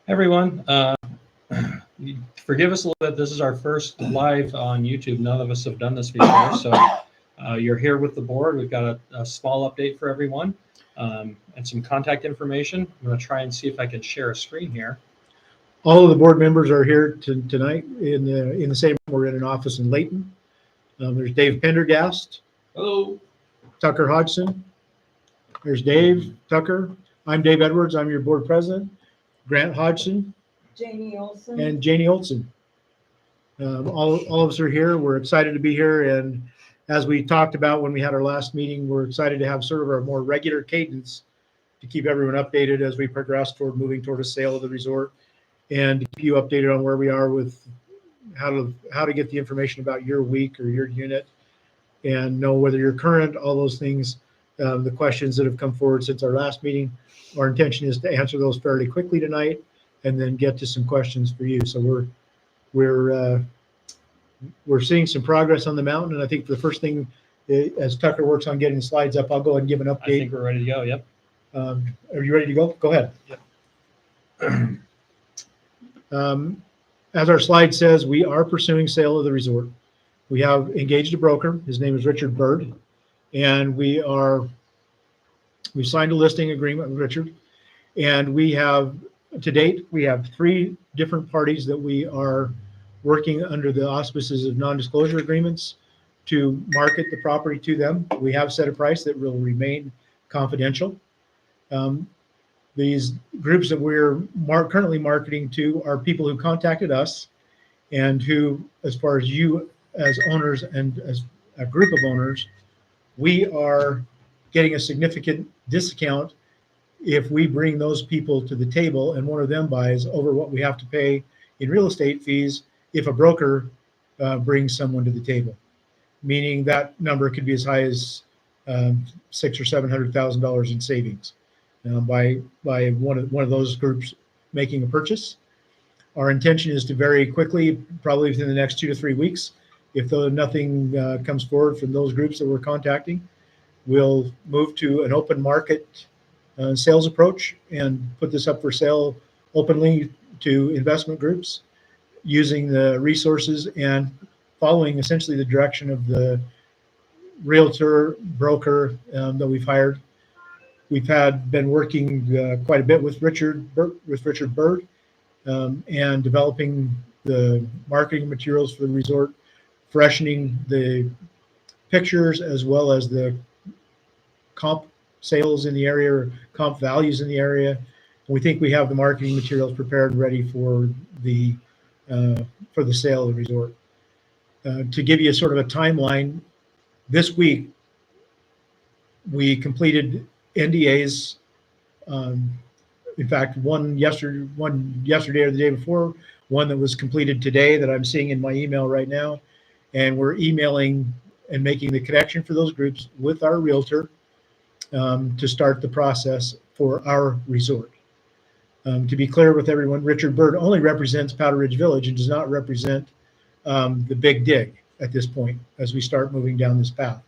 Everyone, forgive us a little bit. This is our first live on YouTube. None of us have done this before, so you're here with the board. We've got a small update for everyone and some contact information. I'm going to try and see if I can share a screen here. All of the board members are here tonight in the same room. We're in an office in Layton. There's Dave Pendergast. Hello. Tucker Hodgson. There's Dave, Tucker. I'm Dave Edwards. I'm your board president. Grant Hodgson. Janie Olson. And Janie Olson. All of us are here. We're excited to be here. And as we talked about when we had our last meeting, we're excited to have sort of a more regular cadence to keep everyone updated as we progress toward moving toward a sale of the resort, and to keep you updated on where we are with how to get the information about your week or your unit and know whether you're current, all those things, the questions that have come forward since our last meeting. Our intention is to answer those fairly quickly tonight and then get to some questions for you. So we're seeing some progress on the mountain. And I think the first thing, as Tucker works on getting the slides up, I'll go ahead and give an update. I think we're ready to go. Yep. Are you ready to go? Go ahead. Yep. As our slide says, we are pursuing sale of the resort. We have engaged a broker. His name is Richard Bird, and we signed a listing agreement with Richard. And we have, to date, we have 3 different parties that we are working under the auspices of non-disclosure agreements to market the property to them. We have set a price that will remain confidential. These groups that we're currently marketing to are people who contacted us and who, as far as you as owners and as a group of owners, we are getting a significant discount if we bring those people to the table and one of them buys over what we have to pay in real estate fees if a broker brings someone to the table, meaning that number could be as high as $600,000 or $700,000 in savings by one of those groups making a purchase. Our intention is to very quickly, probably within the next 2 to 3 weeks, if nothing comes forward from those groups that we're contacting, we'll move to an open market sales approach and put this up for sale openly to investment groups using the resources and following essentially the direction of the realtor broker that we've hired. We've been working quite a bit with Richard Bird and developing the marketing materials for the resort, freshening the pictures as well as the comp sales in the area, or comp values in the area. We think we have the marketing materials prepared and ready for the sale of the resort. To give you sort of a timeline, this week we completed NDAs. In fact, one yesterday or the day before, one that was completed today that I'm seeing in my email right now. And we're emailing and making the connection for those groups with our realtor to start the process for our resort. To be clear with everyone, Richard Bird only represents Powder Ridge Village and does not represent the Big Dig at this point as we start moving down this path.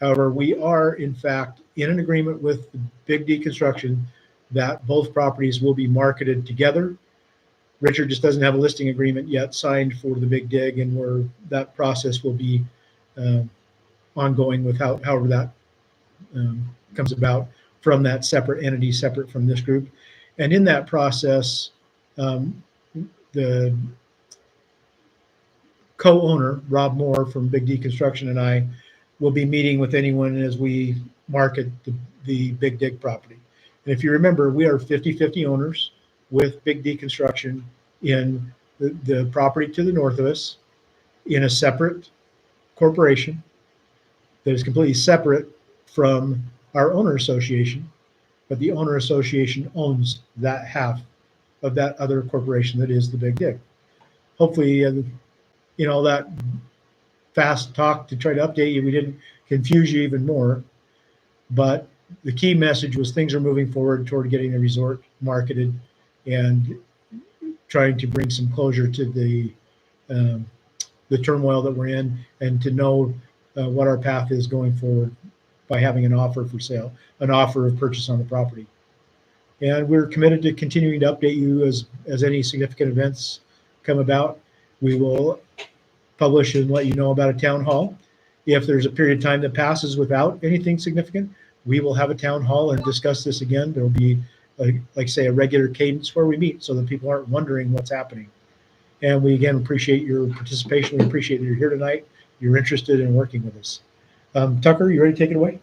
However, we are, in fact, in an agreement with the Big D Construction that both properties will be marketed together. Richard just doesn't have a listing agreement yet signed for the Big Dig, and that process will be ongoing with however that comes about from that separate entity, separate from this group. And in that process, the co-owner, Rob Moore from Big D Construction, and I will be meeting with anyone as we market the Big Dig property. And if you remember, we are 50-50 owners with Big D Construction in the property to the north of us in a separate corporation that is completely separate from our owner association, but the owner association owns that half of that other corporation that is the Big Dig. Hopefully, all that fast talk to try to update you, we didn't confuse you even more, but the key message was things are moving forward toward getting the resort marketed and trying to bring some closure to the turmoil that we're in, and to know what our path is going forward by having an offer for sale, an offer of purchase on the property. And we're committed to continuing to update you as any significant events come about. We will publish and let you know about a town hall. If there's a period of time that passes without anything significant, we will have a town hall and discuss this again. There'll be, like say, a regular cadence where we meet so that people aren't wondering what's happening. And we again appreciate your participation. We appreciate that you're here tonight. You're interested in working with us. Tucker, you ready to take it away?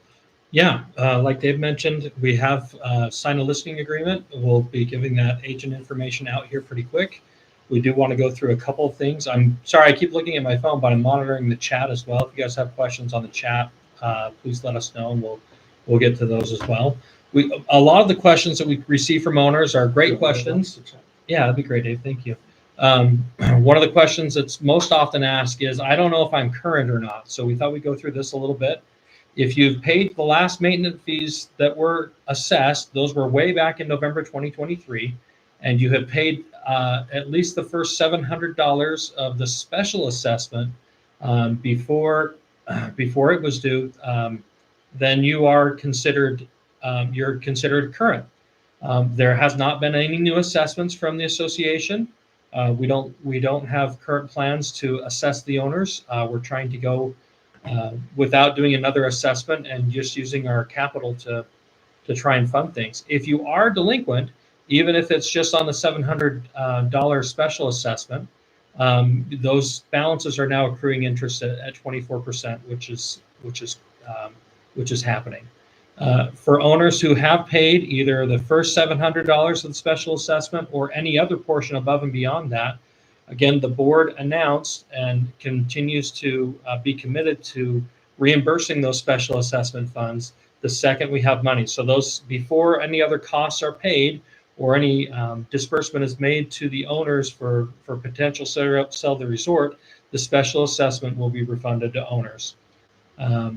Yeah, like Dave mentioned, we have signed a listing agreement. We'll be giving that agent information out here pretty quick. We do want to go through a couple of things. I'm sorry, I keep looking at my phone, but I'm monitoring the chat as well. If you guys have questions on the chat, please let us know, and we'll get to those as well. A lot of the questions that we receive from owners are great questions. Yeah, that'd be great, Dave. Thank you. One of the questions that's most often asked is, I don't know if I'm current or not. So we thought we'd go through this a little bit. If you've paid the last maintenance fees that were assessed, those were way back in November 2023, and you have paid at least the first $700 of the special assessment before it was due, then you are considered current. There has not been any new assessments from the association. We don't have current plans to assess the owners. We're trying to go without doing another assessment and just using our capital to try and fund things. If you are delinquent, even if it's just on the $700 special assessment, those balances are now accruing interest at 24%, which is happening. For owners who have paid either the first $700 of the special assessment or any other portion above and beyond that, again, the board announced and continues to be committed to reimbursing those special assessment funds the second we have money. So those, before any other costs are paid or any disbursement is made to the owners for potential sell the resort, the special assessment will be refunded to owners. Up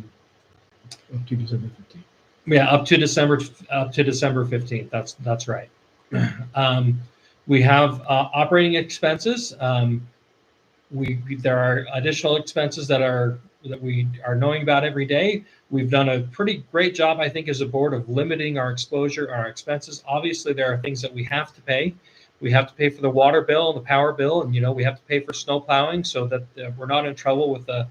to December 15th. Yeah, up to December 15th. That's right. We have operating expenses. There are additional expenses that we are knowing about every day. We've done a pretty great job, I think, as a board of limiting our exposure, our expenses. Obviously, there are things that we have to pay. We have to pay for the water bill, the power bill, and we have to pay for snow plowing so that we're not in trouble with the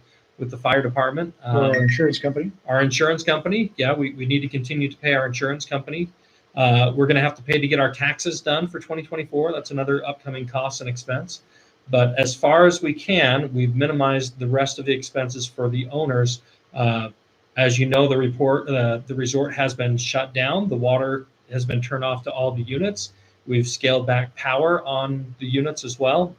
fire department. Our insurance company. Our insurance company, yeah, we need to continue to pay our insurance company. We're going to have to pay to get our taxes done for 2024. That's another upcoming cost and expense. But as far as we can, we've minimized the rest of the expenses for the owners. As you know, the resort has been shut down. The water has been turned off to all the units. We've scaled back power on the units as well.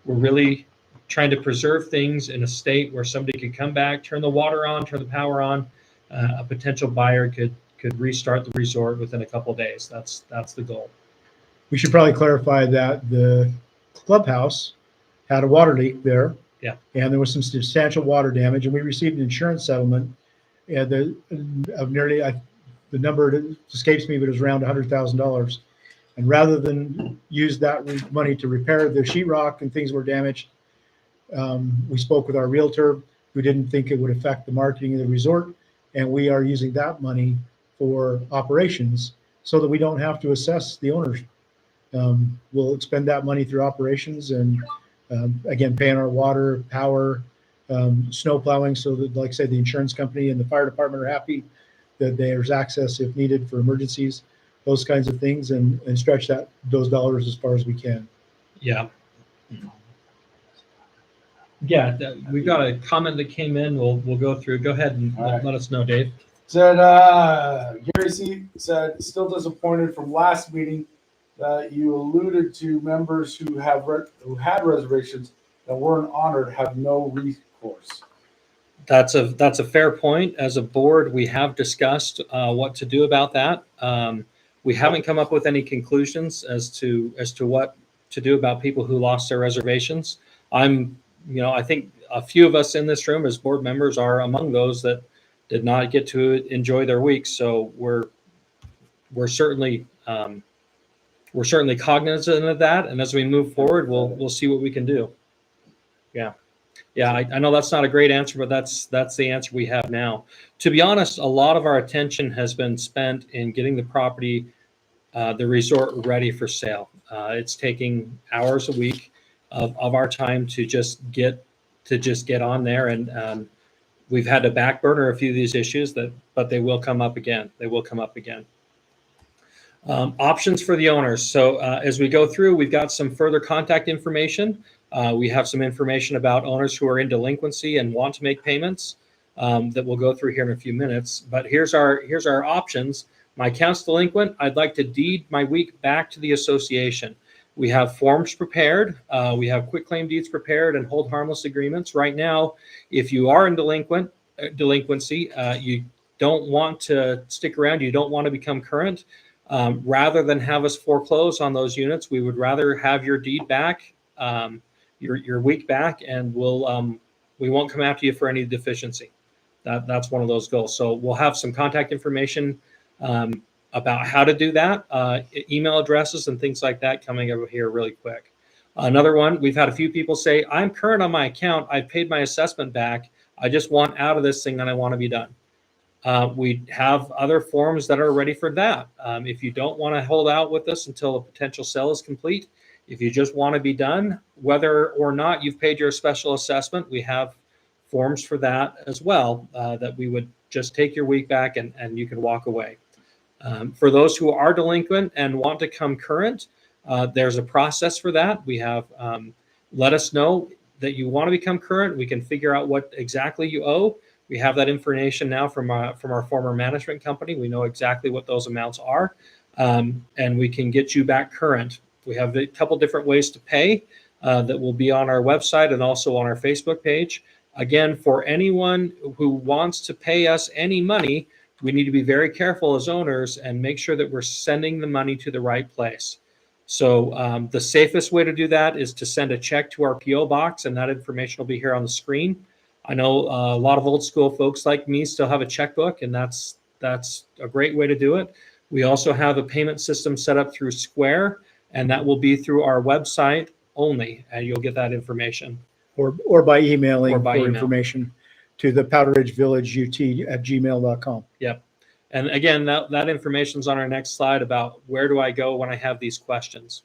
We're really trying to preserve things in a state where somebody could come back, turn the water on, turn the power on. A potential buyer could restart the resort within a couple of days. That's the goal. We should probably clarify that the clubhouse had a water leak there. Yeah. And there was some substantial water damage, and we received an insurance settlement of nearly, the number that escapes me, but it was around $100,000. And rather than use that money to repair the sheetrock and things were damaged, we spoke with our realtor who didn't think it would affect the marketing of the resort, and we are using that money for operations so that we don't have to assess the owners. We'll expend that money through operations and again, paying our water, power, snow plowing, so that, like I said, the insurance company and the fire department are happy that there's access if needed for emergencies, those kinds of things, and stretch those dollars as far as we can. Yeah. Yeah, we've got a comment that came in. We'll go through. Go ahead and let us know, Dave. Said Gary C. said, still disappointed from last meeting that you alluded to members who had reservations that weren't honored have no recourse. That's a fair point. As a board, we have discussed what to do about that. We haven't come up with any conclusions as to what to do about people who lost their reservations. I think a few of us in this room as board members are among those that did not get to enjoy their week. So we're certainly cognizant of that, and as we move forward, we'll see what we can do. Yeah, I know that's not a great answer, but that's the answer we have now. To be honest, a lot of our attention has been spent in getting the property the resort ready for sale. It's taking hours a week of our time to just get on there, and we've had to back burner a few of these issues but they will come up again. Options for the owners. So as we go through, we've got some further contact information. We have some information about owners who are in delinquency and want to make payments that we'll go through here in a few minutes. But here's our options. My account's delinquent. I'd like to deed my week back to the association. We have forms prepared. We have quitclaim deeds prepared and hold harmless agreements. Right now, if you are in delinquency, you don't want to stick around. You don't want to become current. Rather than have us foreclose on those units, we would rather have your deed back, your week back, and we won't come after you for any deficiency. That's one of those goals. So we'll have some contact information about how to do that, email addresses and things like that coming over here really quick. Another one, we've had a few people say, I'm current on my account. I've paid my assessment back. I just want out of this thing and I want to be done. We have other forms that are ready for that. If you don't want to hold out with us until a potential sale is complete, if you just want to be done, whether or not you've paid your special assessment, we have forms for that as well, that we would just take your week back and you can walk away. For those who are delinquent and want to come current, there's a process for that. We have, let us know that you want to become current. We can figure out what exactly you owe. We have that information now from our former management company. We know exactly what those amounts are, and we can get you back current. We have a couple different ways to pay that will be on our website and also on our Facebook page. Again, for anyone who wants to pay us any money, we need to be very careful as owners and make sure that we're sending the money to the right place. So the safest way to do that is to send a check to our PO box, and that information will be here on the screen. I know a lot of old school folks like me still have a checkbook, and that's a great way to do it. We also have a payment system set up through Square, and that will be through our website only, and you'll get that information. Or by emailing Or by for email. information to the powderridgevillageut@gmail.com. Yep. And again, that information's on our next slide about where do I go when I have these questions.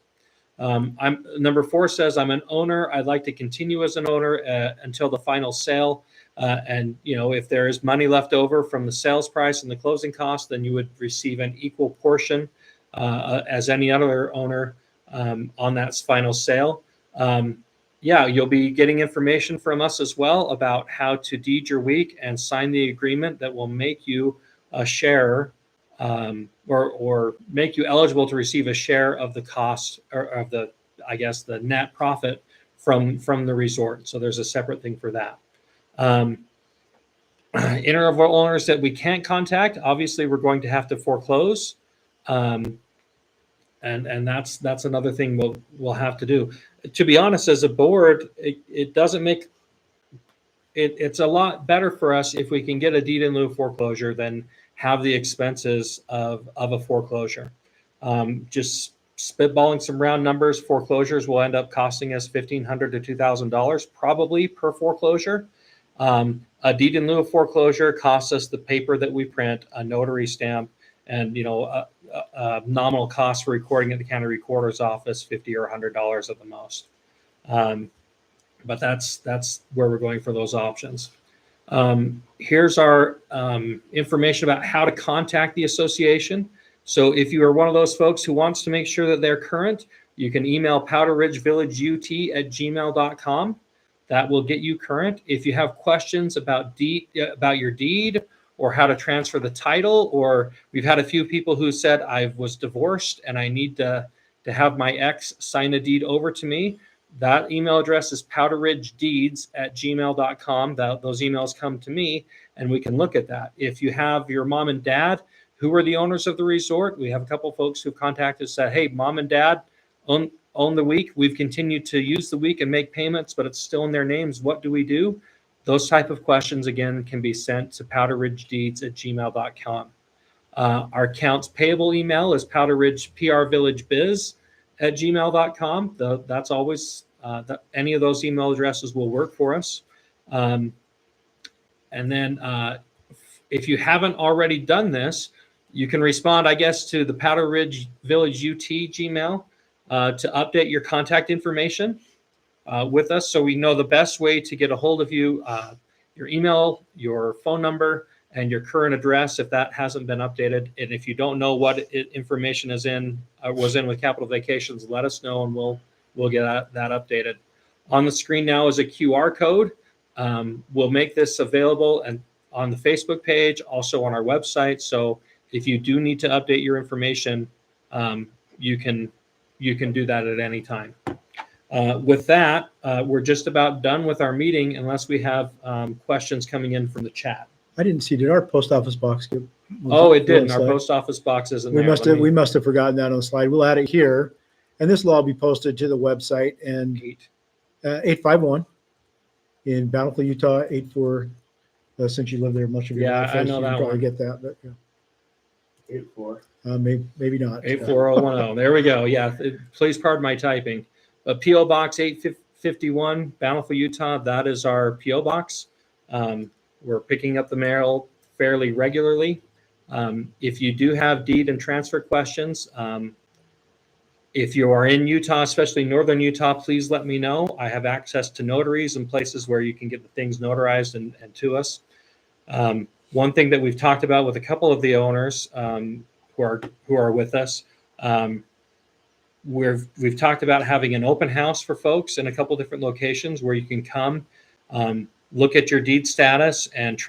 Number 4 says, I'm an owner. I'd like to continue as an owner until the final sale. And if there is money left over from the sales price and the closing cost, then you would receive an equal portion as any other owner on that final sale. You'll be getting information from us as well about how to deed your week and sign the agreement that will make you a share or make you eligible to receive a share of the cost or of the net profit from the resort. So there's a separate thing for that. Interval owners that we can't contact, obviously we're going to have to foreclose. And that's another thing we'll have to do. To be honest, as a board, it doesn't make it's a lot better for us if we can get a deed in lieu of foreclosure than have the expenses of a foreclosure. Just spitballing some round numbers, foreclosures will end up costing us $1,500 to $2,000 probably per foreclosure. A deed in lieu of foreclosure costs us the paper that we print, a notary stamp, and a nominal cost for recording at the county recorder's office, $50 or $100 at the most. But that's where we're going for those options. Here's our information about how to contact the association. So if you are one of those folks who wants to make sure that they're current, you can email powderridgevillageut@gmail.com. That will get you current. If you have questions about your deed or how to transfer the title, or we've had a few people who said, I was divorced and I need to have my ex sign a deed over to me. That email address is powderridgedeeds@gmail.com. Those emails come to me and we can look at that. If you have your mom and dad who are the owners of the resort, we have a couple folks who contacted us, said, hey, mom and dad own the week. We've continued to use the week and make payments, but it's still in their names. What do we do? Those type of questions, again, can be sent to powderridgedeeds@gmail.com. Our accounts payable email is powderridgeprvillagebiz@gmail.com. That's always, any of those email addresses will work for us. And then if you haven't already done this, You can respond, I guess, to the Powder Ridge Village UT Gmail to update your contact information with us, so we know the best way to get a hold of you, your email, your phone number, and your current address if that hasn't been updated. And if you don't know what information was in with Capital Vacations, let us know and we'll get that updated. On the screen now is a QR code. We'll make this available and on the Facebook page, also on our website. So if you do need to update your information, you can do that at any time. With that, we're just about done with our meeting unless we have questions coming in from the chat. I didn't see, did our post office box get? Oh, it didn't. Our post office box isn't there. We must have forgotten that on the slide. We'll add it here. And this will all be posted to the website. And 851 in Bountiful, Utah, 84. Since you live there much of your life, I know you that probably one. get that, but 84. Maybe not. 84010. There we go. Yeah, please pardon my typing. But PO Box 851, Bountiful, Utah. That is our PO box. We're picking up the mail fairly regularly. If you do have deed and transfer questions, if you are in Utah, especially northern Utah, please let me know. I have access to notaries and places where you can get the things notarized and to us. One thing that we've talked about with a couple of the owners who are with us, we've talked about having an open house for folks in a couple different locations where you can come, look at your deed status and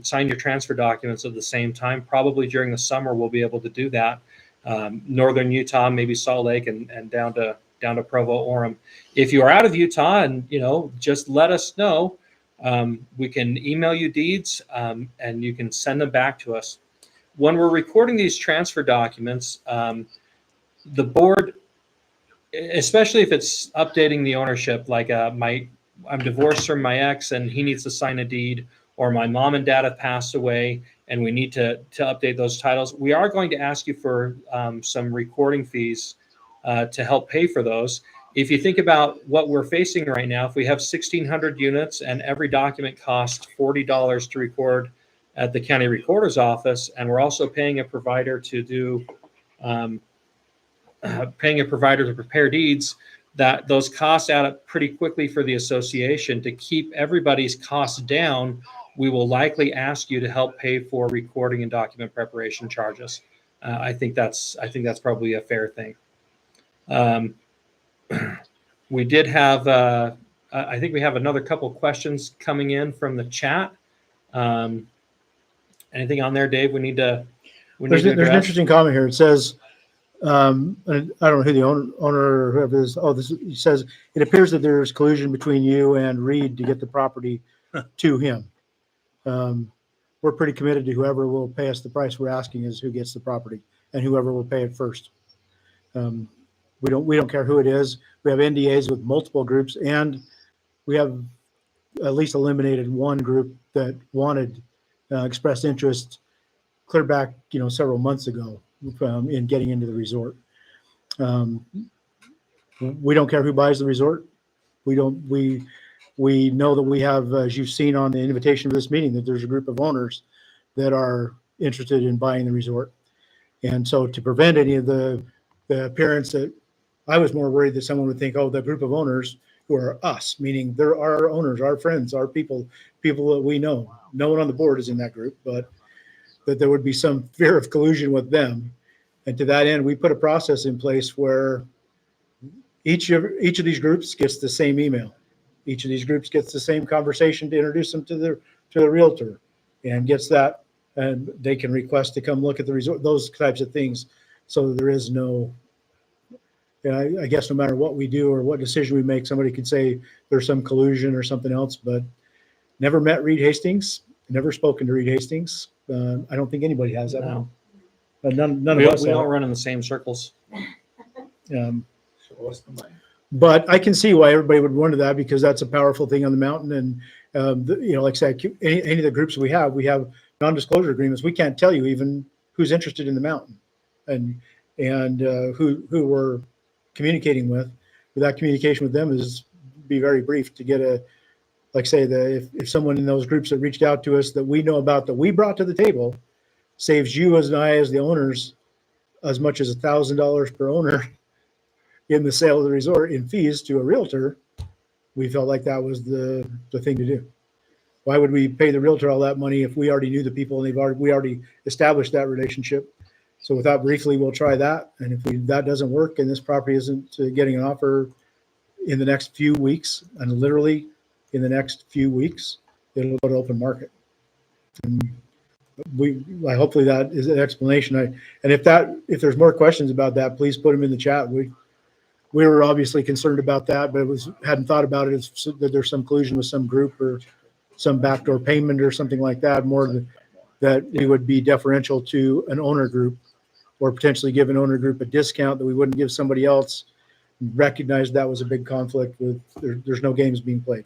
sign your transfer documents at the same time. Probably during the summer we'll be able to do that. Northern Utah, maybe Salt Lake, and down to Provo, Orem. If you are out of Utah, and just let us know. We can email you deeds, and you can send them back to us. When we're recording these transfer documents, the board, especially if it's updating the ownership, like I'm divorced from my ex and he needs to sign a deed, or my mom and dad have passed away and we need to update those titles, we are going to ask you for some recording fees to help pay for those. If you think about what we're facing right now, if we have 1,600 units and every document costs $40 to record at the county recorder's office, and we're also paying a provider to prepare deeds, that those costs add up pretty quickly for the association. To keep everybody's costs down, we will likely ask you to help pay for recording and document preparation charges. I think that's probably a fair thing. We did have, I think we have another couple questions coming in from the chat. Anything on there, Dave? There's an interesting comment here. It says, and I don't know who the owner or whoever is. It says it appears that there's collusion between you and Reed to get the property to him. We're pretty committed to whoever will pay us the price we're asking is who gets the property, and whoever will pay it first. We don't care who it is. We have NDAs with multiple groups, and we have at least eliminated one group that wanted expressed interest clear back, several months ago in getting into the resort. We don't care who buys the resort. We know that we have, as you've seen on the invitation for this meeting, that there's a group of owners that are interested in buying the resort. And so to prevent any of the appearance that I was more worried that someone would think, oh, the group of owners who are us, meaning they're our owners, our friends, our people that we know. No one on the board is in that group, but that there would be some fear of collusion with them. And to that end, we put a process in place where each of these groups gets the same email. Each of these groups gets the same conversation to introduce them to the realtor, and gets that, and they can request to come look at the resort, those types of things. So there is no, I guess no matter what we do or what decision we make, somebody could say there's some collusion or something else, but never met Reed Hastings, never spoken to Reed Hastings. I don't think anybody has that. No. None of us. We don't run in the same circles. But I can see why everybody would wonder that, because that's a powerful thing on the mountain. And, like I said, any of the groups we have non-disclosure agreements. We can't tell you even who's interested in the mountain and who we're communicating with. But that communication with them is be very brief to get like say, if someone in those groups that reached out to us that we know about, that we brought to the table, saves you as the owners as much as $1,000 per owner in the sale of the resort in fees to a realtor, we felt like that was the thing to do. Why would we pay the realtor all that money if we already knew the people and we already established that relationship? So with that, briefly, we'll try that. And if that doesn't work and this property isn't getting an offer in the next few weeks, and literally in the next few weeks, it'll go to open market. And hopefully that is an explanation. And if there's more questions about that, please put them in the chat. We were obviously concerned about that, but hadn't thought about it as that there's some collusion with some group or some backdoor payment or something like that, that we would be deferential to an owner group or potentially give an owner group a discount that we wouldn't give somebody else. Recognize that was a big conflict with there's no games being played.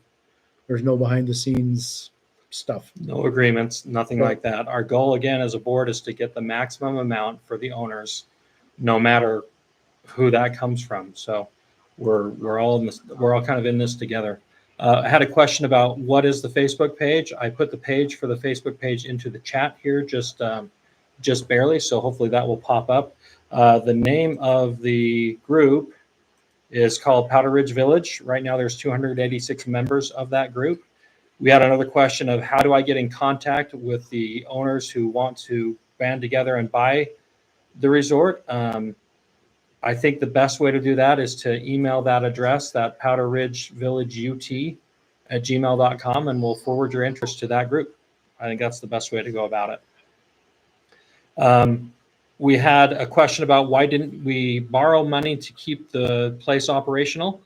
There's no behind the scenes stuff. No agreements, nothing like that. Our goal again as a board is to get the maximum amount for the owners, no matter who that comes from. So we're all kind of in this together. I had a question about what is the Facebook page. I put the page for the Facebook page into the chat here, just barely. So hopefully that will pop up. The name of the group is called Powder Ridge Village. Right now there's 286 members of that group. We had another question of how do I get in contact with the owners who want to band together and buy the resort? I think the best way to do that is to email that address, that Powder Ridge Village UT @gmail.com, and we'll forward your interest to that group. I think that's the best way to go about it. We had a question about why didn't we borrow money to keep the place operational?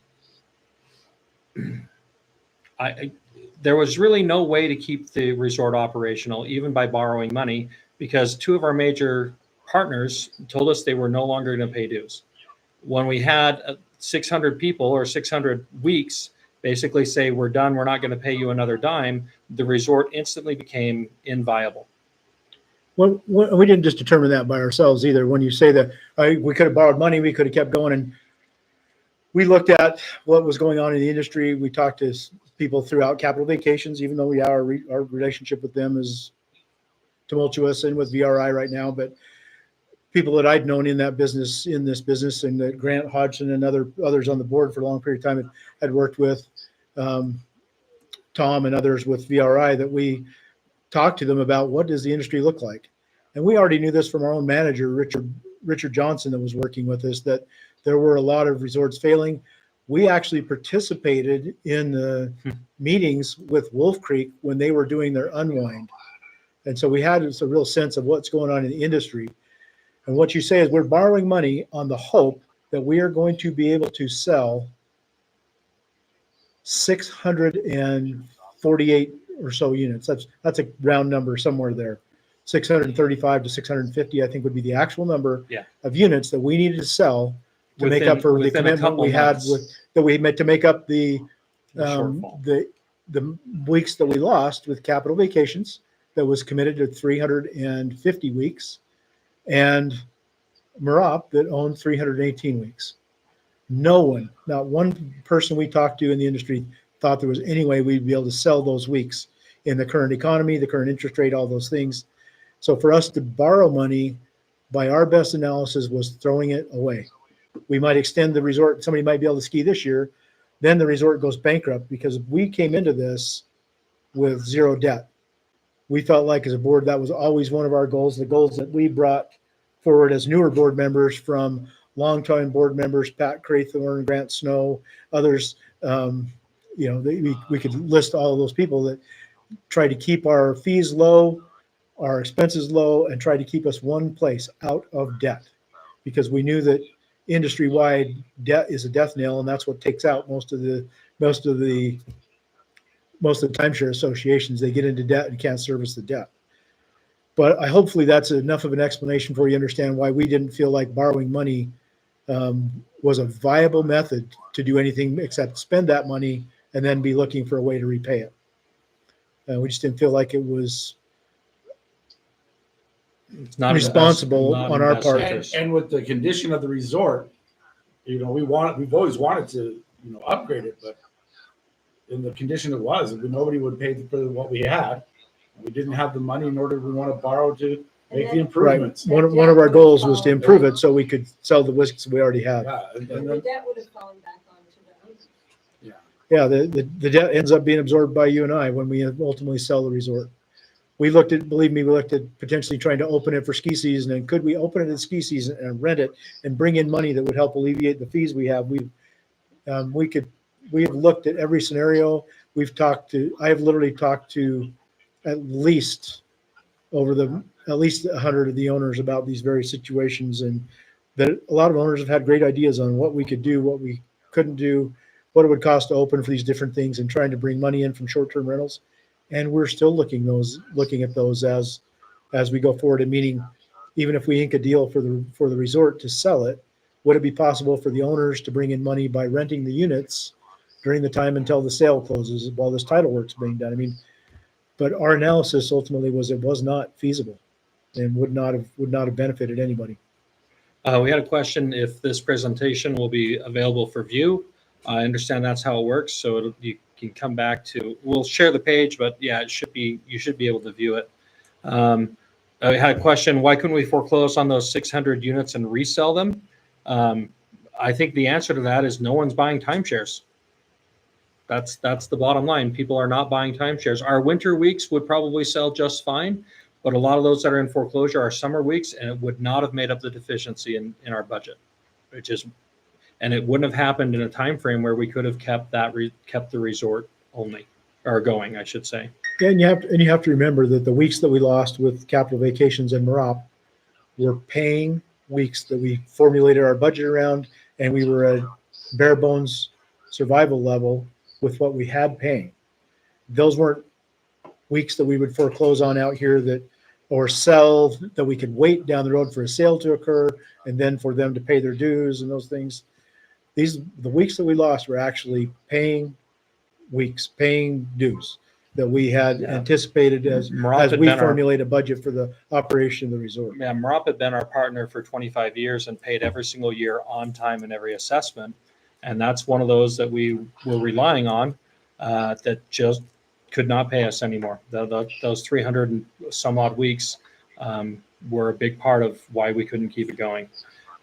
There was really no way to keep the resort operational, even by borrowing money, because two of our major partners told us they were no longer going to pay dues. When we had 600 people or 600 weeks basically say, we're done, we're not going to pay you another dime, the resort instantly became inviable. Well, we didn't just determine that by ourselves either. When you say that we could have borrowed money, we could have kept going. And we looked at what was going on in the industry. We talked to people throughout Capital Vacations, even though our relationship with them is tumultuous and with VRI right now, but people that I'd known in this business, and that Grant Hodgson and others on the board for a long period of time had worked with, Tom and others with VRI, that we talked to them about what does the industry look like. And we already knew this from our own manager, Richard Johnson, that was working with us, that there were a lot of resorts failing. We actually participated in the meetings with Wolf Creek when they were doing their unwind. And so we had a real sense of what's going on in the industry. And what you say is we're borrowing money on the hope that we are going to be able to sell 648 or so units. That's a round number somewhere there. 635 to 650, I think, would be the actual number of units that we needed to sell to make up for the commitment we had to make up the weeks that we lost with Capital Vacations that was committed to 350 weeks, and Marop that owned 318 weeks. No one, not one person we talked to in the industry thought there was any way we'd be able to sell those weeks in the current economy, the current interest rate, all those things. So for us to borrow money, by our best analysis, was throwing it away. We might extend the resort. Somebody might be able to ski this year. Then the resort goes bankrupt, because we came into this with zero debt. We felt like as a board, that was always one of our goals, the goals that we brought forward as newer board members from longtime board members, Pat Craythorne, Grant Snow, others. We could list all of those people that tried to keep our fees low, our expenses low, and try to keep us one place, out of debt, because we knew that industry-wide debt is a death knell, and that's what takes out most of the timeshare associations. They get into debt and can't service the debt. But hopefully that's enough of an explanation for you to understand why we didn't feel like borrowing money was a viable method to do anything except spend that money and then be looking for a way to repay it. We just didn't feel like it was responsible on our part. And with the condition of the resort, we've always wanted to, upgrade it, but in the condition it was, nobody would pay for what we had. We didn't have the money, nor did we want to borrow to Make the then- improvements. One of our goals was to improve it so we could sell the whiskeys we already had. Yeah, And and the then, debt would have fallen back onto the owners. Yeah, the debt ends up being absorbed by you and I when we ultimately sell the resort. We looked at, believe me, we looked at potentially trying to open it for ski season, and could we open it in ski season and rent it and bring in money that would help alleviate the fees we have? We have looked at every scenario. I have literally talked to at least at least 100 of the owners about these various situations, and that a lot of owners have had great ideas on what we could do, what we couldn't do, what it would cost to open for these different things, and trying to bring money in from short-term rentals. And we're still looking at those as we go forward. And meaning, even if we ink a deal for the resort to sell it, would it be possible for the owners to bring in money by renting the units during the time until the sale closes while this title work's being done? I mean, but our analysis ultimately was it was not feasible and would not have benefited anybody. We had a question if this presentation will be available for view. I understand that's how it works, so you can come back to. We'll share the page, but yeah, you should be able to view it. I had a question: why couldn't we foreclose on those 600 units and resell them? I think the answer to that is no one's buying timeshares. That's the bottom line. People are not buying timeshares. Our winter weeks would probably sell just fine, but a lot of those that are in foreclosure are summer weeks, and it would not have made up the deficiency in our budget. And it wouldn't have happened in a time frame where we could have kept the resort only, or going, I should say. Yeah, and you have to remember that the weeks that we lost with Capital Vacations and Marop were paying weeks that we formulated our budget around, and we were at bare bones survival level with what we had paying. Those weren't weeks that we would foreclose on out here or sell that we could wait down the road for a sale to occur and then for them to pay their dues and those things. The weeks that we lost were actually paying dues that we had anticipated as we formulate a budget for the operation of the resort. Yeah, Marop had been our partner for 25 years and paid every single year on time in every assessment. And that's one of those that we were relying on that just could not pay us anymore. Those 300 and some odd weeks were a big part of why we couldn't keep it going.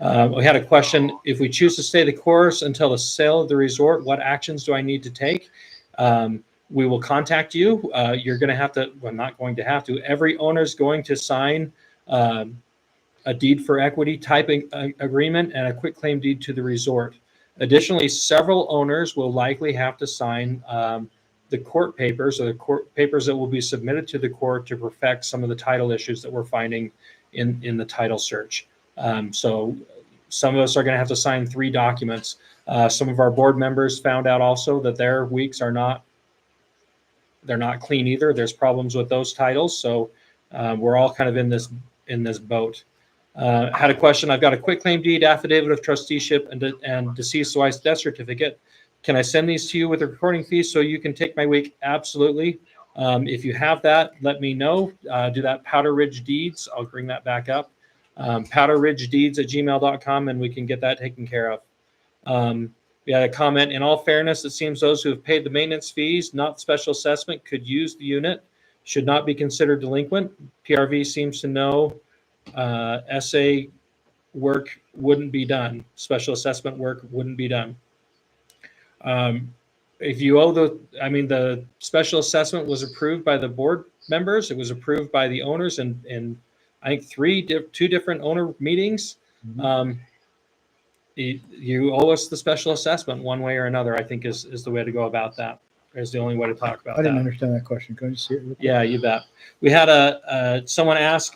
We had a question: if we choose to stay the course until the sale of the resort, what actions do I need to take? We will contact you. You're going to have to, well, not going to have to, every owner is going to sign a deed for equity type agreement and a quitclaim deed to the resort. Additionally, several owners will likely have to sign the court papers, or the court papers that will be submitted to the court to perfect some of the title issues that we're finding in the title search. So some of us are going to have to sign 3 documents. Some of our board members found out also that their weeks they're not clean either. There's problems with those titles. So we're all kind of in this boat. Had a question. I've got a quitclaim deed, affidavit of trusteeship, and deceased wife's death certificate. Can I send these to you with a recording fee so you can take my week? Absolutely. If you have that, let me know. Do that Powder Ridge Deeds. I'll bring that back up. powderridgedeeds@gmail.com, and we can get that taken care of. We had a comment: in all fairness, it seems those who have paid the maintenance fees, not special assessment, could use the unit, should not be considered delinquent. PRV seems to know SA work wouldn't be done. Special assessment work wouldn't be done. If you owe the special assessment was approved by the board members. It was approved by the owners in I think 2 different owner meetings. Mm-hmm. You owe us the special assessment one way or another, I think is the way to go about that. Is the only way to talk about I didn't that. understand that question. Can I just see it real quick? Yeah, you bet. We had someone ask,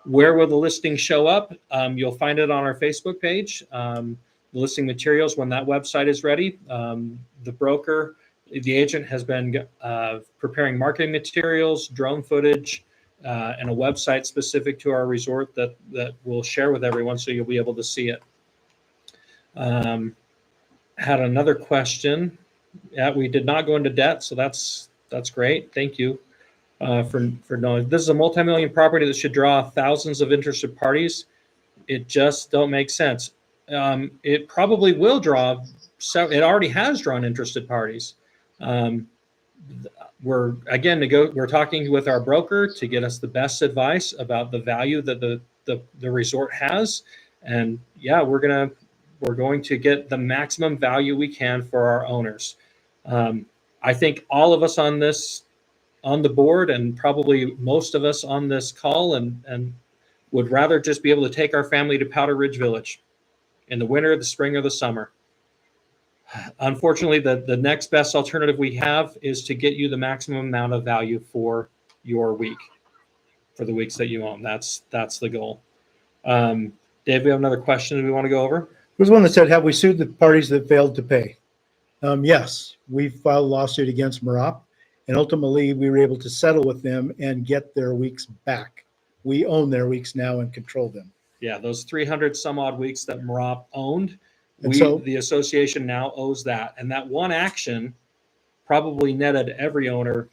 where will the listing show up? You'll find it on our Facebook page. The listing materials when that website is ready. The broker, the agent has been preparing marketing materials, drone footage, and a website specific to our resort that we'll share with everyone, so you'll be able to see it. Had another question. Yeah, we did not go into debt, so that's great. Thank you for knowing. This is a multi-million property that should draw thousands of interested parties. It just don't make sense. It probably will draw. It already has drawn interested parties. we're again we're talking with our broker to get us the best advice about the value that the resort has, and yeah, we're going to get the maximum value we can for our owners. I think all of us on the board, and probably most of us on this call, and would rather just be able to take our family to Powder Ridge Village in the winter, the spring, or the summer. Unfortunately, the next best alternative we have is to get you the maximum amount of value for your week, for the weeks that you own. That's the goal. Dave, we have another question that we want to go over. There's one that said, have we sued the parties that failed to pay? Yes, we filed a lawsuit against Marop, and ultimately we were able to settle with them and get their weeks back. We own their weeks now and control them. Yeah, those 300 some odd weeks that Marop owned, And so- the association now owes that. And that one action probably netted every owner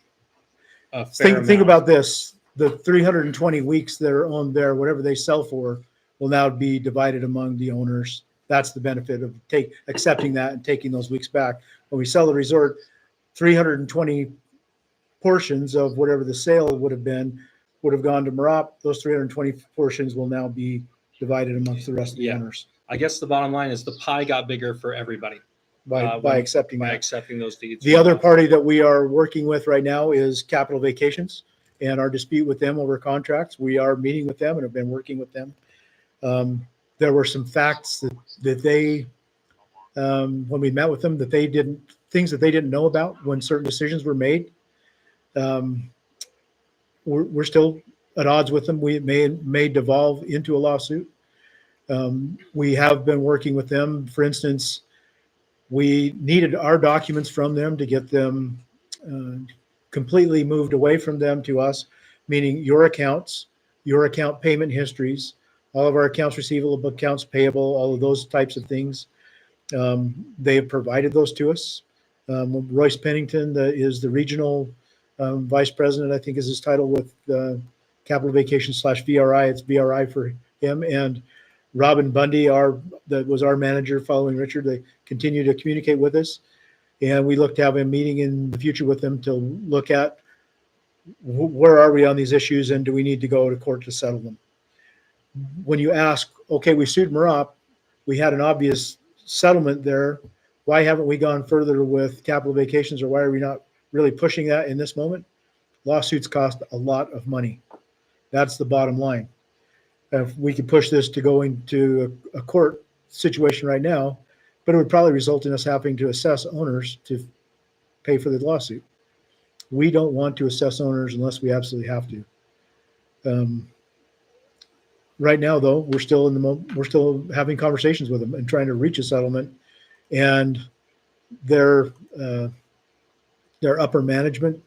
a fair Think amount. about this. The 320 weeks that are owned there, whatever they sell for, will now be divided among the owners. That's the benefit of accepting that and taking those weeks back. When we sell the resort, 320 portions of whatever the sale would have gone to Marop. Those 320 portions will now be divided amongst the rest of the Yeah. owners I guess the bottom line is the pie got bigger for everybody by accepting by that. accepting those deeds. The other party that we are working with right now is Capital Vacations, and our dispute with them over contracts. We are meeting with them and have been working with them. There were some facts that they, when we met with them, things that they didn't know about when certain decisions were made. We're still at odds with them. We may devolve into a lawsuit. We have been working with them. For instance, we needed our documents from them to get them completely moved away from them to us, meaning your accounts, your account payment histories, all of our accounts receivable, accounts payable, all of those types of things. They have provided those to us. Royce Pennington is the regional vice president, I think is his title with Capital Vacations /VRI. It's VRI for him. And Robin Bundy, that was our manager following Richard. They continue to communicate with us. And we look to have a meeting in the future with them to look at where are we on these issues and do we need to go to court to settle them. When you ask, okay, we sued Marop, we had an obvious settlement there. Why haven't we gone further with Capital Vacations, or why are we not really pushing that in this moment? Lawsuits cost a lot of money. That's the bottom line. If we could push this to go into a court situation right now, but it would probably result in us having to assess owners to pay for the lawsuit. We don't want to assess owners unless we absolutely have to. Right now, though, we're still having conversations with them and trying to reach a settlement. And their upper management,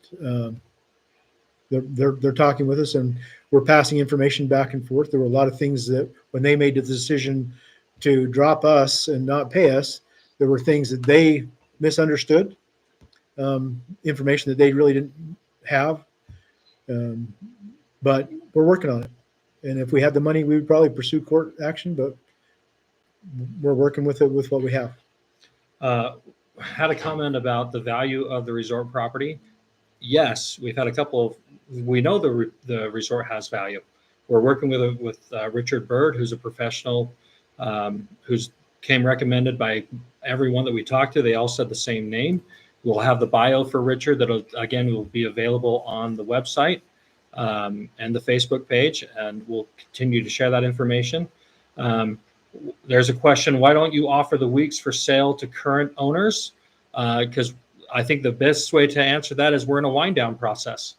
they're talking with us, and we're passing information back and forth. There were a lot of things that when they made the decision to drop us and not pay us, there were things that they misunderstood, information that they really didn't have. But we're working on it. And if we had the money, we would probably pursue court action, but we're working with it with what we have. Had a comment about the value of the resort property. Yes, we've had a couple we know the resort has value. We're working with Richard Bird, who's a professional, who's came recommended by everyone that we talked to. They all said the same name. We'll have the bio for Richard that again will be available on the website and the Facebook page, and we'll continue to share that information. There's a question, why don't you offer the weeks for sale to current owners? Because I think the best way to answer that is we're in a wind down process.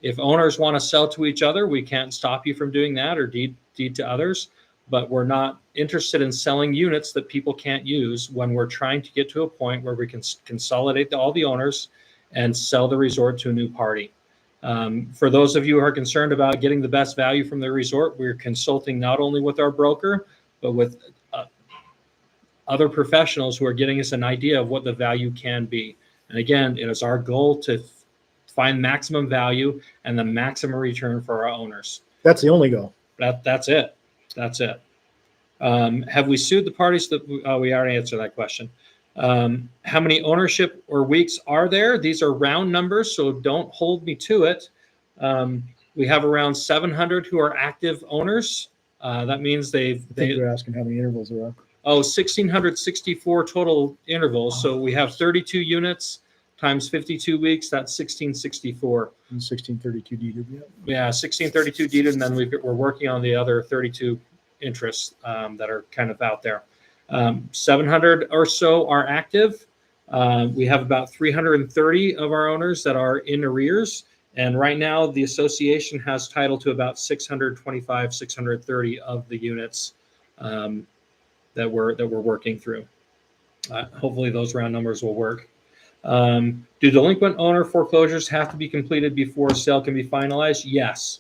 If owners want to sell to each other, we can't stop you from doing that, or deed to others, but we're not interested in selling units that people can't use when we're trying to get to a point where we can consolidate all the owners and sell the resort to a new party. For those of you who are concerned about getting the best value from the resort, we're consulting not only with our broker, but with other professionals who are getting us an idea of what the value can be. And again, it is our goal to find maximum value and the maximum return for our owners. That's the only goal. That's it. That's it. Have we sued the parties that we already answered that question. How many ownership or weeks are there? These are round numbers, so don't hold me to it. We have around 700 who are active owners. That means I think they're asking how many intervals there are. 1,664 total intervals. So we have 32 units times 52 weeks. That's 1,664. And 1632 deeded. Yeah, 1,632 deeded, and then we're working on the other 32 interests that are kind of out there. 700 or so are active. We have about 330 of our owners that are in arrears. And right now, the association has title to about 625, 630 of the units that we're working through. Hopefully, those round numbers will work. Do delinquent owner foreclosures have to be completed before a sale can be finalized? Yes.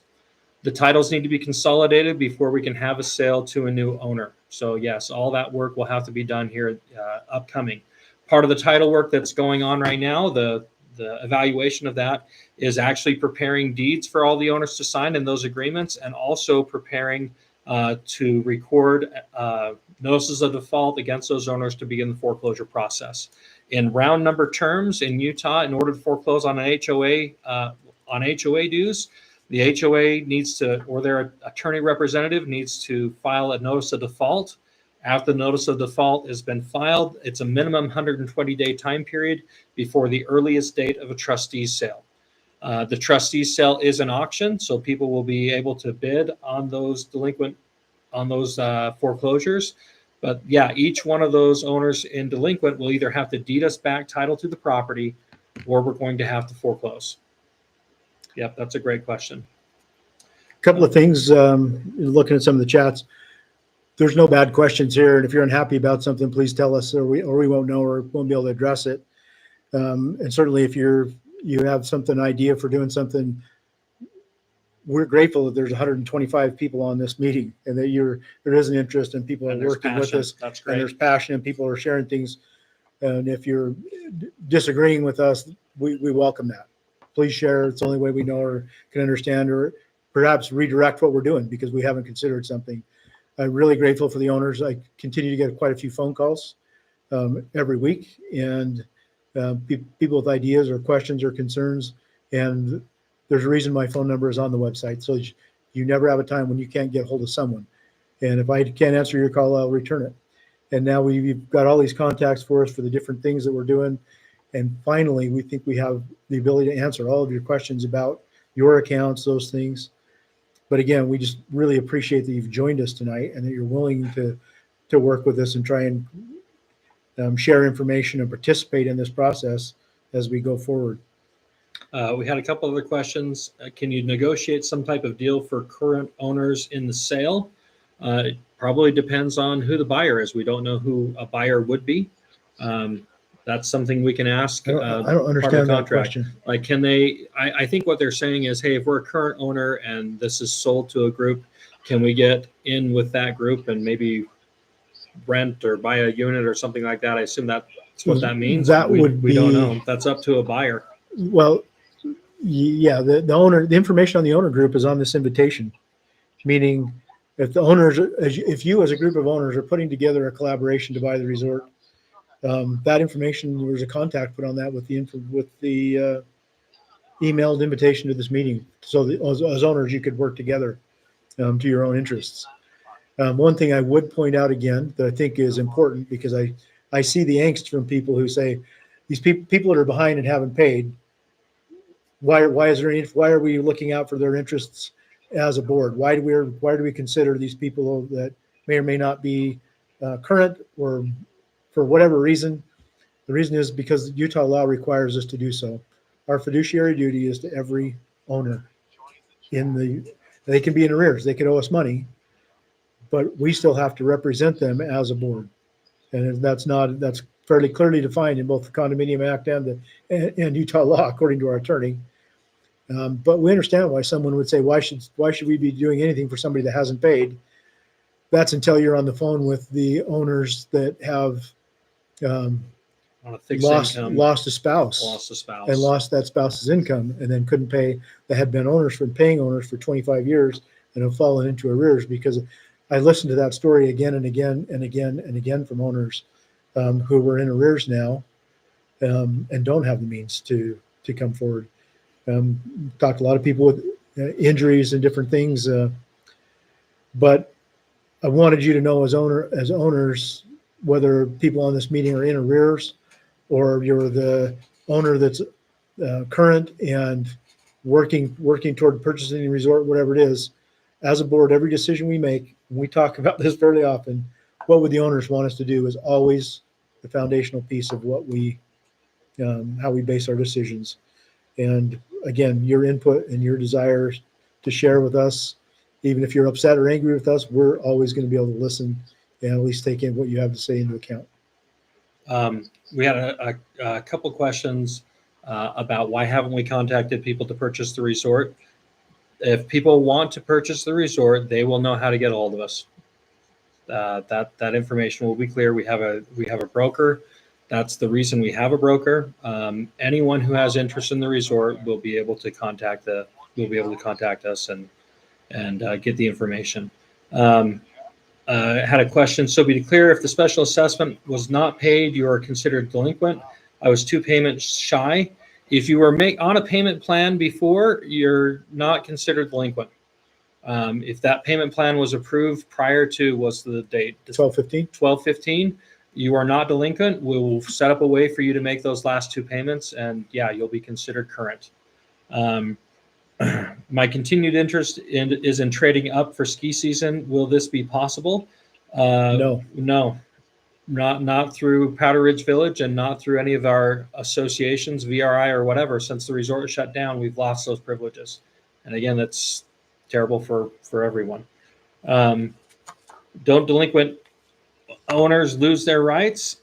The titles need to be consolidated before we can have a sale to a new owner. So yes, all that work will have to be done here upcoming. Part of the title work that's going on right now, the evaluation of that is actually preparing deeds for all the owners to sign in those agreements, and also preparing to record notices of default against those owners to begin the foreclosure process. In round number terms in Utah, in order to foreclose on an HOA dues, the HOA needs to, or their attorney representative needs to file a notice of default. After the notice of default has been filed, it's a minimum 120-day time period before the earliest date of a trustee's sale. The trustee's sale is an auction, so people will be able to bid on those foreclosures. But yeah, each one of those owners in delinquent will either have to deed us back title to the property, or we're going to have to foreclose. Yep, that's a great question. A couple of things, looking at some of the chats, there's no bad questions here. And if you're unhappy about something, please tell us, or we won't know, or won't be able to address it. And certainly if you have something idea for doing something, we're grateful that there's 125 people on this meeting, and that there is an interest, and people are working with us. That's great. And there's passion, and people are sharing things. And if you're disagreeing with us, we welcome that. Please share. It's the only way we know or can understand, or perhaps redirect what we're doing because we haven't considered something. I'm really grateful for the owners. I continue to get quite a few phone calls every week, and people with ideas or questions or concerns. And there's a reason my phone number is on the website. So you never have a time when you can't get hold of someone. And if I can't answer your call, I'll return it. And now we've got all these contacts for us for the different things that we're doing. And finally, we think we have the ability to answer all of your questions about your accounts, those things. But again, we just really appreciate that you've joined us tonight, and that you're willing to work with us and try and share information and participate in this process as we go forward. We had a couple other questions. Can you negotiate some type of deal for current owners in the sale? It probably depends on who the buyer is. We don't know who a buyer would be. That's something we can ask. I don't understand that question. Like, can they, I think what they're saying is, hey, if we're a current owner and this is sold to a group, can we get in with that group and maybe rent or buy a unit or something like that? I assume that's what that means. We don't know. That's up to a buyer. Well, yeah, the information on the owner group is on this invitation, meaning if the owners, if you as a group of owners are putting together a collaboration to buy the resort, that information, there's a contact put on that with the emailed invitation to this meeting. So as owners, you could work together to your own interests. One thing I would point out again that I think is important, because I see the angst from people who say, these people that are behind and haven't paid, why are we looking out for their interests as a board? Why do we consider these people that may or may not be current, or for whatever reason? The reason is because Utah law requires us to do so. Our fiduciary duty is to every owner. They can be in arrears, they could owe us money, but we still have to represent them as a board. And that's fairly clearly defined in both the Condominium Act and Utah law, according to our attorney. But we understand why someone would say, why should we be doing anything for somebody that hasn't paid? That's until you're on the phone with the owners that have lost a spouse, and lost that spouse's income, and then couldn't pay. That had been paying owners for 25 years and have fallen into arrears. Because I listened to that story again and again and again and again from owners who were in arrears now and don't have the means to come forward. Talked to a lot of people with injuries and different things, but I wanted you to know as owners, whether people on this meeting are in arrears or you're the owner that's current and working toward purchasing a resort, whatever it is, as a board, every decision we make, and we talk about this fairly often, what would the owners want us to do is always the foundational piece of what we, how we base our decisions. And again, your input and your desires to share with us, even if you're upset or angry with us, we're always going to be able to listen and at least take in what you have to say into account. We had a couple questions about why haven't we contacted people to purchase the resort. If people want to purchase the resort, they will know how to get a hold of us. That information will be clear. We have a broker. That's the reason we have a broker. Anyone who has interest in the resort will be able to contact us and get the information. Had a question. So be clear, if the special assessment was not paid, you are considered delinquent. I was 2 payments shy. If you were on a payment plan before, you're not considered delinquent. If that payment plan was approved prior to, what's the date? 12/15, you are not delinquent. We will set up a way for you to make those last 2 payments, and yeah, you'll be considered current. My continued interest is in trading up for ski season. Will this be possible? No. Not through Powder Ridge Village and not through any of our associations, VRI or whatever. Since the resort shut down, we've lost those privileges. And again, that's terrible for everyone. Don't delinquent owners lose their rights?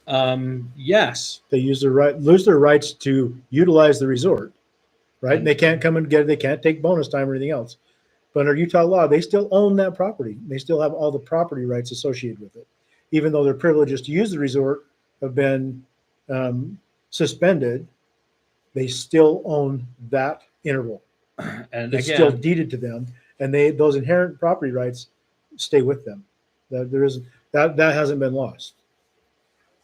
Yes. They lose their rights to utilize the resort, right? And they can't come and get it. They can't take bonus time or anything else. But under Utah law, they still own that property. They still have all the property rights associated with it. Even though their privileges to use the resort have been suspended, they still own that interval. And It's again, still deeded to them, and those inherent property rights stay with them. That hasn't been lost.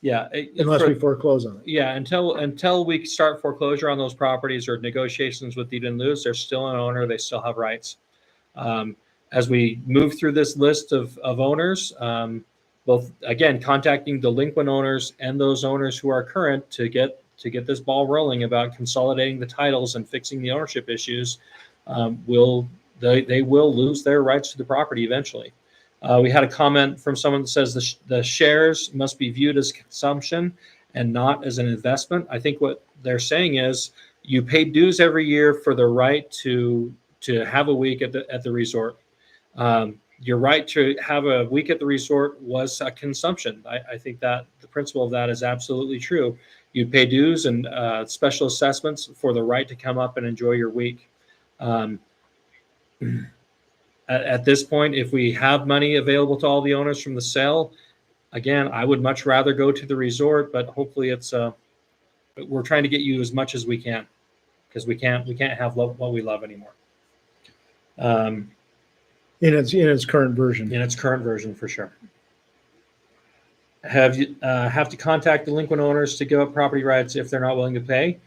Yeah, unless we foreclose on it. Yeah, until we start foreclosure on those properties or negotiations with deed in lieu, they're still an owner. They still have rights. As we move through this list of owners, both again contacting delinquent owners and those owners who are current to get this ball rolling about consolidating the titles and fixing the ownership issues, they will lose their rights to the property eventually. We had a comment from someone that says the shares must be viewed as consumption and not as an investment. I think what they're saying is you pay dues every year for the right to have a week at the resort. Your right to have a week at the resort was a consumption. I think that the principle of that is absolutely true. You pay dues and special assessments for the right to come up and enjoy your week. At this point, if we have money available to all the owners from the sale, again, I would much rather go to the resort, but hopefully we're trying to get you as much as we can because we can't have what we love anymore. In its current version. In its current version, for sure. Have to contact delinquent owners to give up property rights if they're not willing to pay?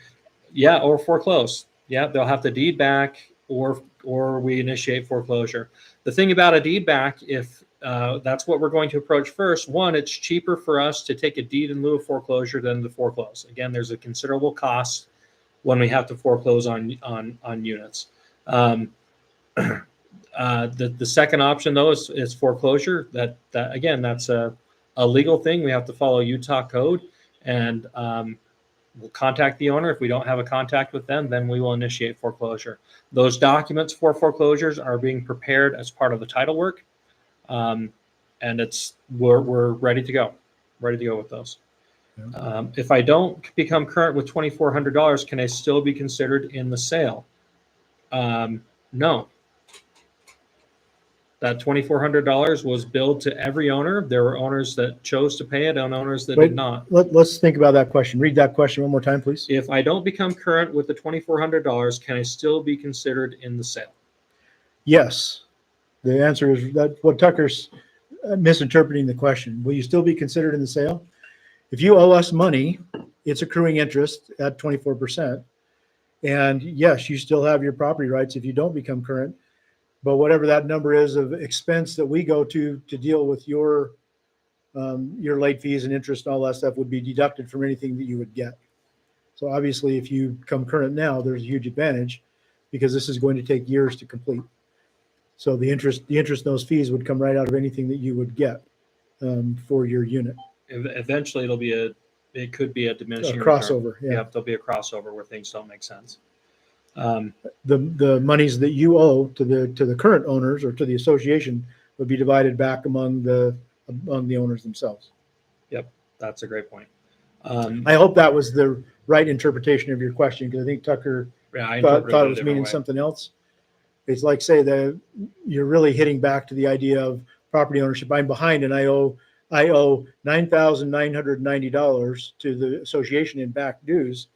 Yeah, or foreclose. Yeah, they'll have to deed back or we initiate foreclosure. The thing about a deed back, if that's what we're going to approach first, one, it's cheaper for us to take a deed in lieu of foreclosure than to foreclose. Again, there's a considerable cost when we have to foreclose on units. The second option though is foreclosure. That again, that's a legal thing. We have to follow Utah code, and we'll contact the owner. If we don't have a contact with them, then we will initiate foreclosure. Those documents for foreclosures are being prepared as part of the title work, and we're ready to go with those. Yeah. If I don't become current with $2,400, can I still be considered in the sale? No. That $2,400 was billed to every owner. There were owners that chose to pay it and owners that did not. Let's think about that question. Read that question one more time, please. If I don't become current with the $2,400, can I still be considered in the sale? Yes. The answer is that what Tucker's misinterpreting the question. Will you still be considered in the sale? If you owe us money, it's accruing interest at 24%. And yes, you still have your property rights if you don't become current. But whatever that number is of expense that we go to deal with your late fees and interest and all that stuff would be deducted from anything that you would get. So obviously, if you come current now, there's a huge advantage because this is going to take years to complete. So the interest in those fees would come right out of anything that you would get for your unit. Eventually, it could be a A diminishing return. crossover, yeah. Yep, there'll be a crossover where things don't make sense. The monies that you owe to the current owners or to the association would be divided back among the owners themselves. Yep, that's a great point. I hope that was the right interpretation of your question, because I think Tucker Yeah, I thought interpreted it a was different meaning way. something else. It's like, say that you're really hitting back to the idea of property ownership. I'm behind and I owe $9,990 to the association in back dues.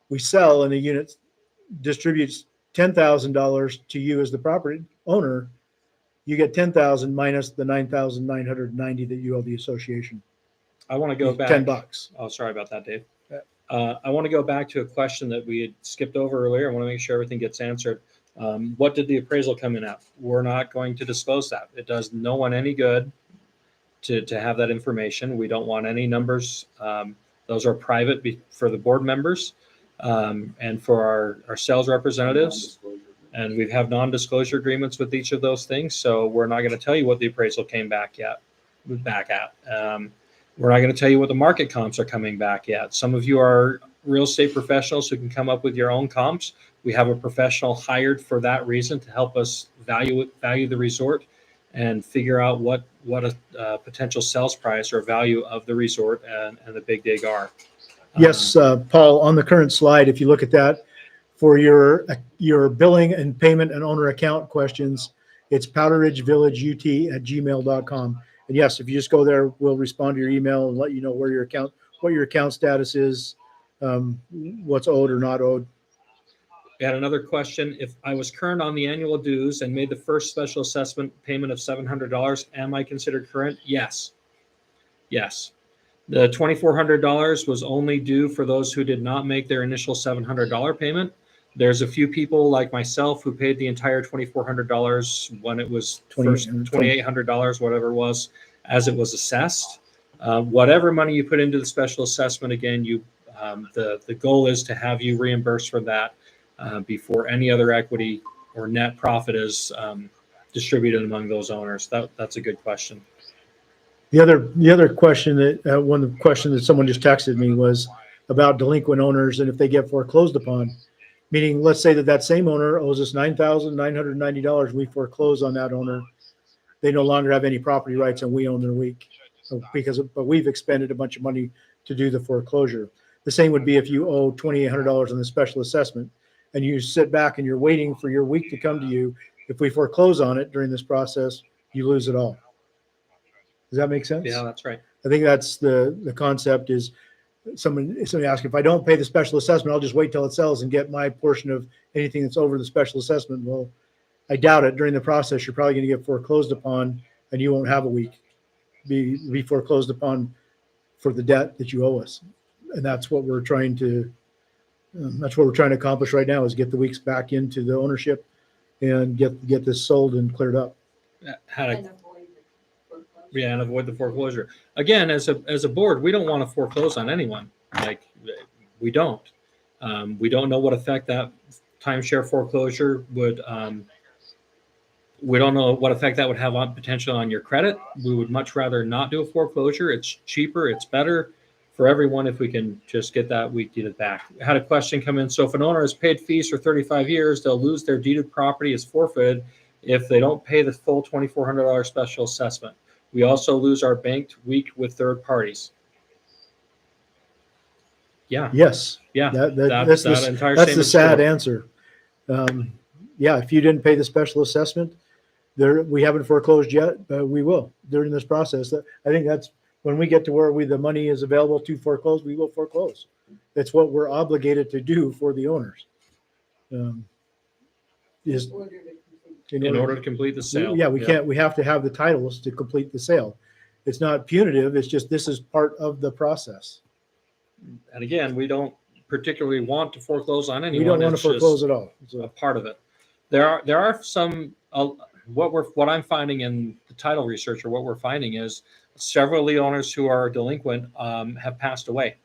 We sell and the unit distributes $10,000 to you as the property owner. You get 10,000 minus the 9,990 that you owe the association. I want to go back. $10. Oh, sorry about that, Dave. Yeah. I want to go back to a question that we had skipped over earlier. I want to make sure everything gets answered. What did the appraisal come in at? We're not going to disclose that. It does no one any good to have that information. We don't want any numbers. Those are private for the board members and for our sales representatives. And we have non-disclosure agreements with each of those things. So we're not going to tell you what the appraisal came back at. We're not going to tell you what the market comps are coming back yet. Some of you are real estate professionals who can come up with your own comps. We have a professional hired for that reason to help us value the resort and figure out what a potential sales price or value of the resort and the Big Dig are. Yes, Paul, on the current slide, if you look at that, for your billing and payment and owner account questions, it's powderridgevillageuT@gmail.com. And yes, if you just go there, we'll respond to your email and let you know what your account status is, what's owed or not owed. We had another question. If I was current on the annual dues and made the first special assessment payment of $700, am I considered current? Yes. Yes. The $2,400 was only due for those who did not make their initial $700 payment. There's a few people like myself who paid the entire $2,400 when it was first $2,800, whatever it was, as it was assessed. Whatever money you put into the special assessment, again, the goal is to have you reimbursed for that before any other equity or net profit is distributed among those owners. That's a good question. The other question one question that someone just texted me was about delinquent owners and if they get foreclosed upon. Meaning, let's say that same owner owes us $9,990. We foreclose on that owner. They no longer have any property rights, and we own their week but we've expended a bunch of money to do the foreclosure. The same would be if you owe $2,800 on the special assessment, and you sit back and you're waiting for your week to come to you. If we foreclose on it during this process, you lose it all. Does that make sense? Yeah, that's right. I think that's the concept is. Somebody asked if I don't pay the special assessment, I'll just wait till it sells and get my portion of anything that's over the special assessment. Well, I doubt it. During the process, you're probably going to get foreclosed upon, and you won't have a week. Be foreclosed upon for the debt that you owe us, and that's what we're trying to. That's what we're trying to accomplish right now is get the weeks back into the ownership, and get this sold and cleared up. And avoid the foreclosure. Again, as a board, we don't want to foreclose on anyone. Like we don't. We don't know what effect that timeshare foreclosure would. We don't know what effect that would have on potential on your credit. We would much rather not do a foreclosure. It's cheaper. It's better for everyone if we can just get that week deeded back. I had a question come in. So if an owner has paid fees for 35 years, they'll lose their deeded property as forfeited if they don't pay the full $2,400 special assessment. We also lose our banked week with third parties. Yeah. Yes. Yeah. That's the sad answer. Yeah. If you didn't pay the special assessment, we haven't foreclosed yet, but we will during this process. I think that's when we get to where the money is available to foreclose, we will foreclose. That's what we're obligated to do for the owners. In order to complete the sale. Yeah, we can't. We have to have the titles to complete the sale. It's not punitive. It's just, this is part of the process. And again, we don't particularly want to foreclose on anyone. We don't want to It's just foreclose at all. a So, part of it. There are some what I'm finding in the title research, or what we're finding, is several of the owners who are delinquent have passed away,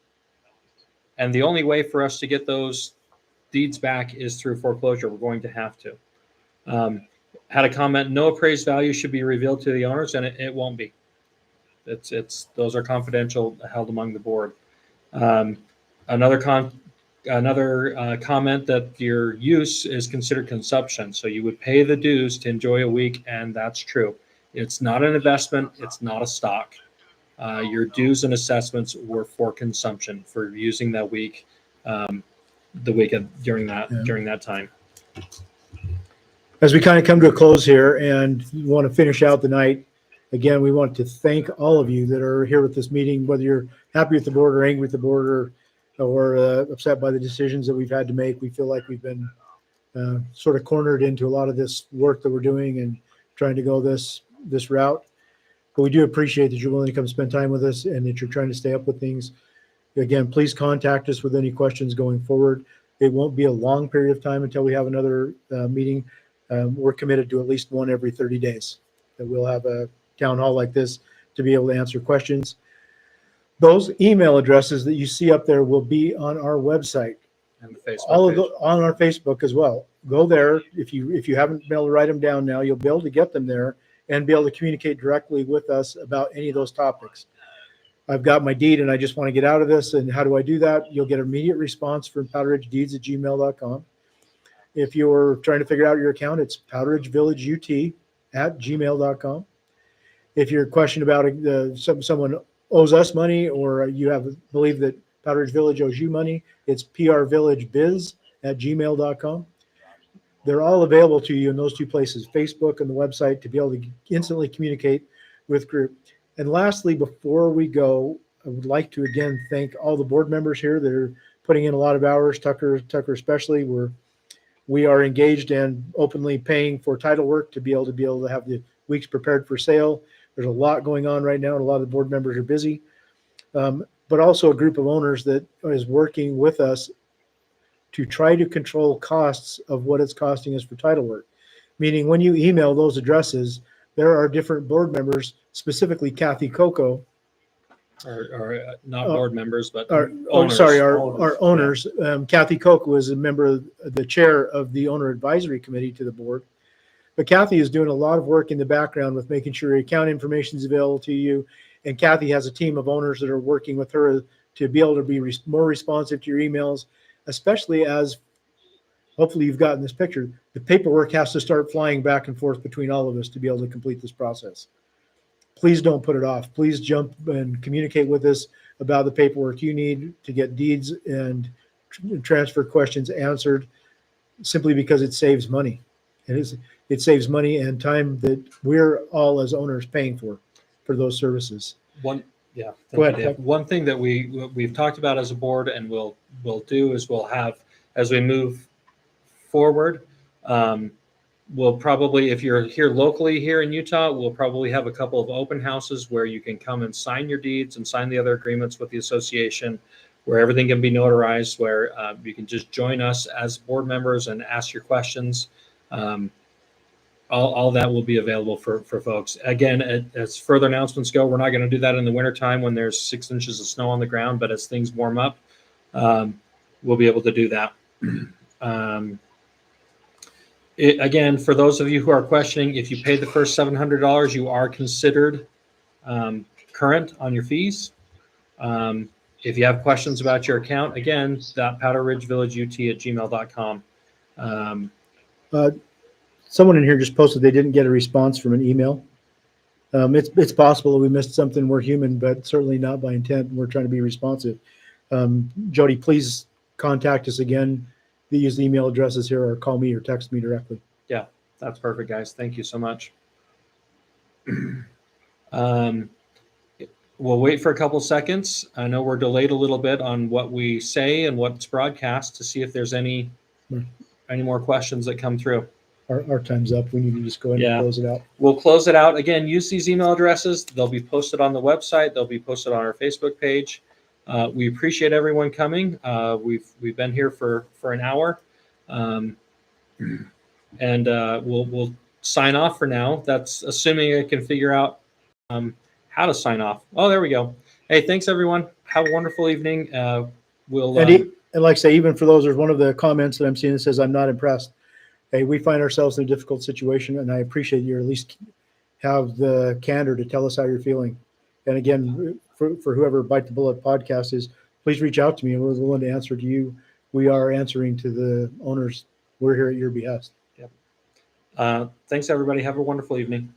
and the only way for us to get those deeds back is through foreclosure. We're going to have to. Had a comment: no appraised value should be revealed to the owners, and it won't be. It's those are confidential, held among the board. Another comment that your use is considered consumption. So you would pay the dues to enjoy a week, and that's true. It's not an investment. It's not a stock. Your dues and assessments were for consumption, for using that week, the weekend during that time. as we kind of come to a close here and want to finish out the night, again, we want to thank all of you that are here with this meeting, whether you're happy with the board or angry with the board or upset by the decisions that we've had to make. We feel like we've been sort of cornered into a lot of this work that we're doing and trying to go this route. But we do appreciate that you're willing to come spend time with us and that you're trying to stay up with things. Again, please contact us with any questions going forward. It won't be a long period of time until we have another meeting. We're committed to at least one every 30 days that we'll have a town hall like this to be able to answer questions. Those email addresses that you see up there will be on our website. And the Facebook All of page. on our Facebook as well. Go there. If you haven't been able to write them down now, you'll be able to get them there and be able to communicate directly with us about any of those topics. I've got my deed and I just want to get out of this. And how do I do that? You'll get an immediate response from powderridgedeeds@gmail.com. If you're trying to figure out your account, it's powderridgevillageut@gmail.com. If you're questioning about someone owes us money, or you believe that Powder Ridge Village owes you money, it's prvillagebiz@gmail.com. They're all available to you in those two places, Facebook and the website, to be able to instantly communicate with group. And lastly, before we go, I would like to again thank all the board members here that are putting in a lot of hours. Tucker especially. We are engaged and openly paying for title work to be able to have the weeks prepared for sale. There's a lot going on right now, and a lot of the board members are busy. But also a group of owners that is working with us to try to control costs of what it's costing us for title work. Meaning when you email those addresses, there are different board members, specifically Kathy Coco. Or not board members, but Our owners. owners. Kathy Coco is a member of the chair of the owner advisory committee to the board. But Kathy is doing a lot of work in the background with making sure your account information is available to you. And Kathy has a team of owners that are working with her to be able to be more responsive to your emails, especially as hopefully you've gotten this picture. The paperwork has to start flying back and forth between all of us to be able to complete this process. Please don't put it off. Please jump and communicate with us about the paperwork you need to get deeds and transfer questions answered, simply because it saves money. It saves money and time that we're all as owners paying for those services. Go ahead, Dave. Tuck. One thing that we've talked about as a board, and we'll do, is we'll have, as we move forward, we'll probably, if you're here locally here in Utah, we'll probably have a couple of open houses where you can come and sign your deeds and sign the other agreements with the association, where everything can be notarized, where you can just join us as board members and ask your questions. All that will be available for folks. Again, as further announcements go, we're not going to do that in the wintertime when there's 6 inches of snow on the ground, but as things warm up, we'll be able to do that. Again, for those of you who are questioning, if you pay the first $700, you are considered current on your fees. If you have questions about your account, again, powderridgevillageut@gmail.com. Someone in here just posted they didn't get a response from an email. It's possible that we missed something. We're human, but certainly not by intent. We're trying to be responsive. Jody, please contact us again. Use the email addresses here, or call me or text me directly. Yeah, that's perfect, guys. Thank you so much. We'll wait for a couple seconds. I know we're delayed a little bit on what we say and what's broadcast, to see if there's any more questions that come through. our time's up. We need to just go ahead Yeah. and close it out. We'll close it out. Again, use these email addresses. They'll be posted on the website. They'll be posted on our Facebook page. We appreciate everyone coming. We've been here for an hour, and we'll sign off for now. That's assuming I can figure out how to sign off. Oh, there we go. Hey, thanks everyone. Have a wonderful evening. We'll And like I say, even for those, there's one of the comments that I'm seeing that says, "I'm not impressed." Hey, we find ourselves in a difficult situation, and I appreciate you at least have the candor to tell us how you're feeling. And again, for whoever Bite the Bullet podcast is, please reach out to me, and we're willing to answer to you. We are answering to the owners. We're here at your behest. Thanks everybody. Have a wonderful evening.